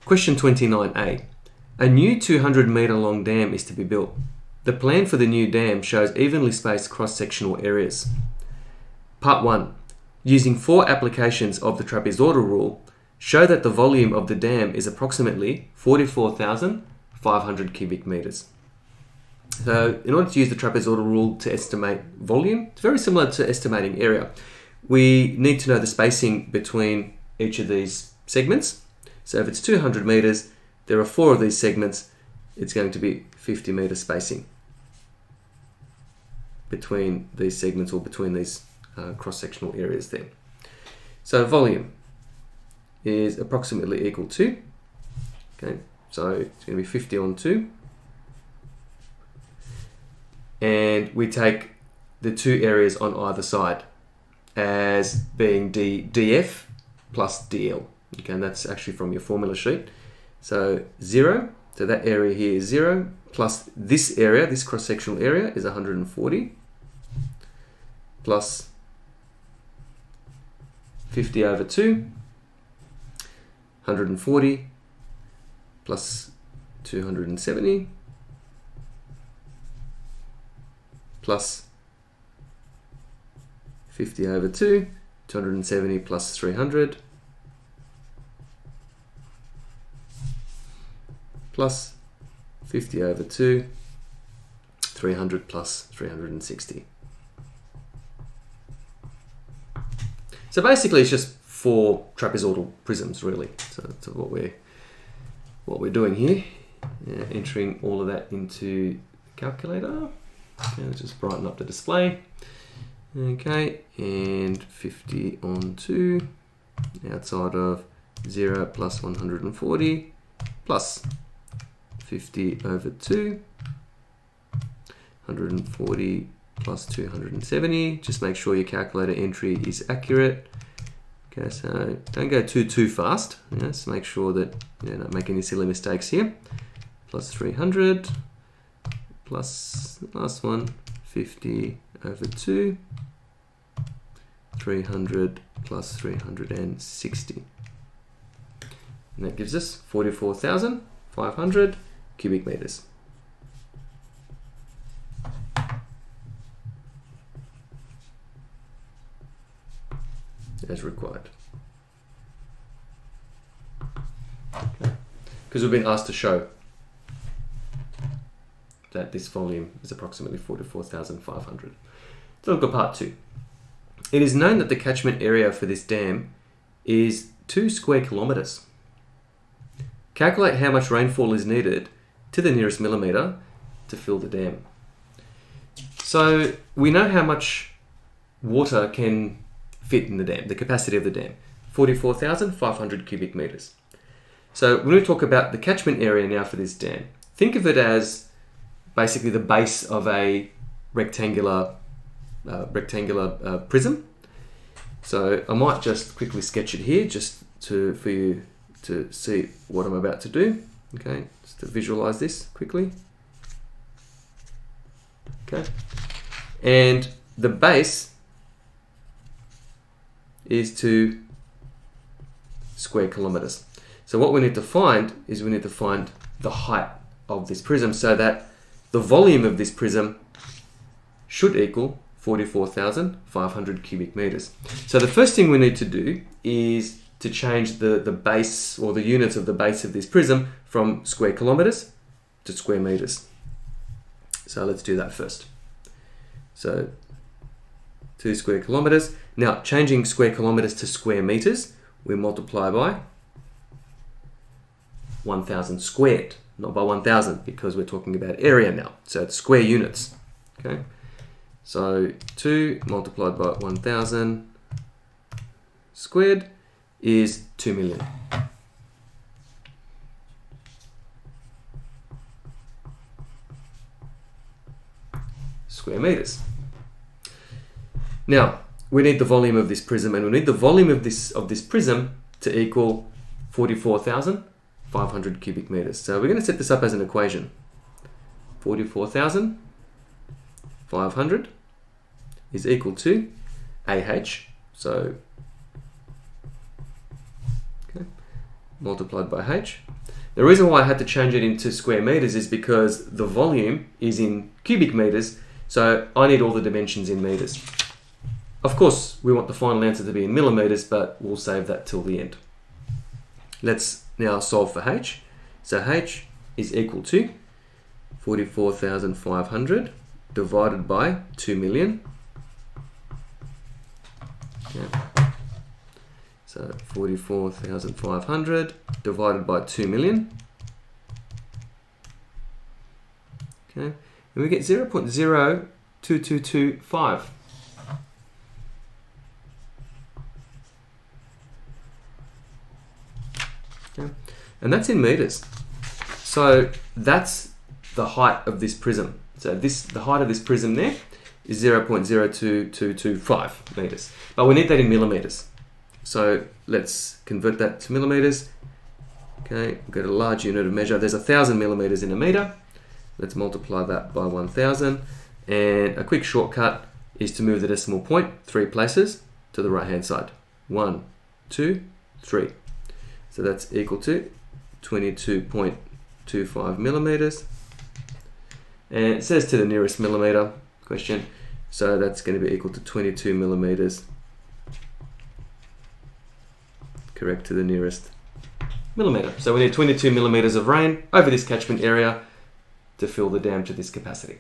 Question 29a. A new 200 metre long dam is to be built. The plan for the new dam shows evenly spaced cross-sectional areas. Part 1. Using 4 applications of the trapezoidal rule, show that the volume of the dam is approximately 44,500 cubic metres. So in order to use the trapezoidal rule to estimate volume, it's very similar to estimating area. We need to know the spacing between each of these segments. So if it's 200 metres, there are 4 of these segments, it's going to be 50 metre spacing between these segments or between these cross-sectional areas there. So volume is approximately equal to, okay, so it's going to be 50 on 2. And we take the 2 areas on either side as being df plus dl. Okay, and that's actually from your formula sheet. So 0, so that area here is 0, plus this area, this cross-sectional area is 140, plus 50 over 2, 140, plus 270, plus 50 over 2, 270 plus 300, plus 50 over 2, 300 plus 360. So basically it's just 4 trapezoidal prisms really. So that's what we're doing here. Entering all of that into the calculator. Okay, let's just brighten up the display. Okay, and 50 on 2 outside of 0 plus 140 plus 50 over 2, 140 plus 270. Just make sure your calculator entry is accurate. Okay, so don't go too fast. Yes, make sure that you don't make any silly mistakes here. Plus 300 plus the last one, 50 over 2, 300 plus 360. And that gives us 44,500 cubic meters. As required. Okay. Because we've been asked to show that this volume is approximately 44,500. So look at part 2. It is known that the catchment area for this dam is 2 square kilometres. Calculate how much rainfall is needed to the nearest millimetre to fill the dam. So we know how much water can fit in the dam, the capacity of the dam, 44,500 cubic metres. So when we talk about the catchment area now for this dam, think of it as basically the base of a rectangular prism. So I might just quickly sketch it here just for you to see what I'm about to do. Okay, just to visualize this quickly. Okay, and the base is 2 square kilometers. So what we need to find is we need to find the height of this prism so that the volume of this prism should equal 44,500 cubic meters. So the first thing we need to do is to change the base or the units of the base of this prism from square kilometers to square meters. So let's do that first. So 2 square kilometers. Now changing square kilometers to square meters, we multiply by 1,000 squared, not by 1,000 because we're talking about area now. So it's square units. Okay. So 2 multiplied by 1,000 squared is 2 million. Square meters. Now we need the volume of this prism, and we need the volume of this prism to equal 44,500 cubic meters. So we're going to set this up as an equation. 44,500 is equal to AH, so okay, multiplied by H. The reason why I had to change it into square meters is because the volume is in cubic meters, so I need all the dimensions in meters. Of course, we want the final answer to be in millimeters, but we'll save that till the end. Let's now solve for H. So H is equal to 44,500 divided by 2 million. Okay. So 44,500 divided by 2 million. Okay, and we get 0.02225. Okay. And that's in meters. So that's the height of this prism. So the height of this prism there is 0.02225 meters. But we need that in millimeters. So let's convert that to millimeters. Okay, we've got a large unit of measure. There's 1,000 millimeters in a meter. Let's multiply that by 1,000. And a quick shortcut is to move the decimal point 3 places to the right hand side. 1, 2, 3. So that's equal to 22.25 millimeters. And it says to the nearest millimeter question. So that's going to be equal to 22 millimeters. Correct to the nearest millimeter. So we need 22 millimeters of rain over this catchment area to fill the dam to this capacity.